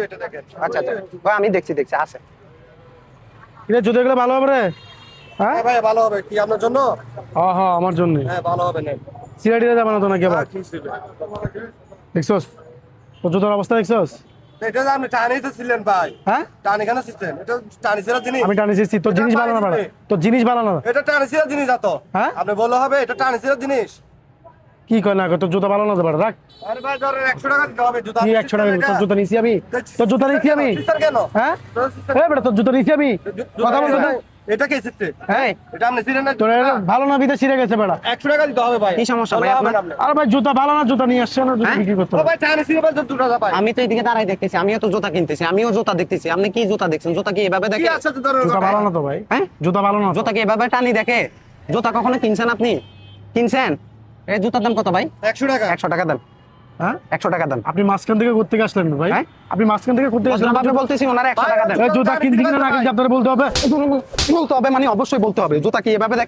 এটা দেখেন। আচ্ছা আচ্ছা ভাই আমি দেখছি আছে। এটা জুতোগুলো ভালো হবে রে? হ্যাঁ হ্যাঁ ভাই ভালো হবে কি আপনার জন্য? হ্যাঁ হ্যাঁ আমার জন্য। হ্যাঁ ভালো হবে না। সিআইডিতে যাবে না তো নাকি আবার? কি ছিল? দেখছস তো জুতোর অবস্থা দেখছস? এটা যে আপনি টানি তো ছিলেন ভাই। হ্যাঁ টানি কেন ছিলেন? এটা টানি ছিল জিনিস। আমি টানি দিচ্ছি তোর এটা জিনিস ভালো না পায়ে বেড়া, দিবে। তোর জিনিস ভালো না। এটা টানি ছিল জিনিস তো। হ্যাঁ আপনি বললে হবে এটা টানি ছিল জিনিস। কি কয় না কয় তোর জুতো ভালো না তো বেড়া রাখ। আরে ভাই ধরেন 100 টাকা দিতে হবে জুতা। কি 100 টাকা তোর জুতো নিছি আমি? তোর জুতো নিছি আমি? সিস্টার কেন? হ্যাঁ তোর sister- এ বেটা তোর জুতো নিছি আমি? কথা বলছো না? এটা কে সিস্টার? হ্যাঁ এটা আপনি ছিলেন না? তোর এটা ভালো না বিদেশি ছিঁড়ে গেছে বেড়া। 100 টাকা দিতে হবে ভাই। কি সমস্যা ভাই বললে হবে আপনার? না আপনি। আরে ভাই জুতা ভালো না, জুতা নিয়ে আসছে না, জুতো হ্যাঁ? বিক্রি করতে ও হবে। ভাই টানি ছিল ভাই 2 টাকা ভাই। আমি তো এদিকে দাঁড়াই দেখতেছি, আমিও তো জুতা কিনতেছি, আমিও জুতা দেখতেছি। আপনি কি জুতা দেখছেন? জুতা কি এভাবে কি দেখে? আছে তো ধরেন জুতা ভালো না তো ভাই, হ্যাঁ জুতা ভালো না তো। জুতা কি এভাবে টানি দেখে? জুতা কখনো কিনছেন আপনি? কিনছেন? এই জুতার দাম কত ভাই? 100 টাকা। 100 টাকা দেন, হ্যাঁ 100 টাকা দেন। আপনি মাঝখান থেকে ঘুরতে আসলেন ভাই? হ্যাঁ? আপনি মাঝখান থেকে ঘুরতে আসলেন? আপনি বলতেছি ওনারা 100 টাকা দেন। এই জুতা কিনতে না কিনতে আপনাদের বলতে হবে। বলতে হবে মানে অবশ্যই বলতে হবে। জুতা কি এভাবে দেখে?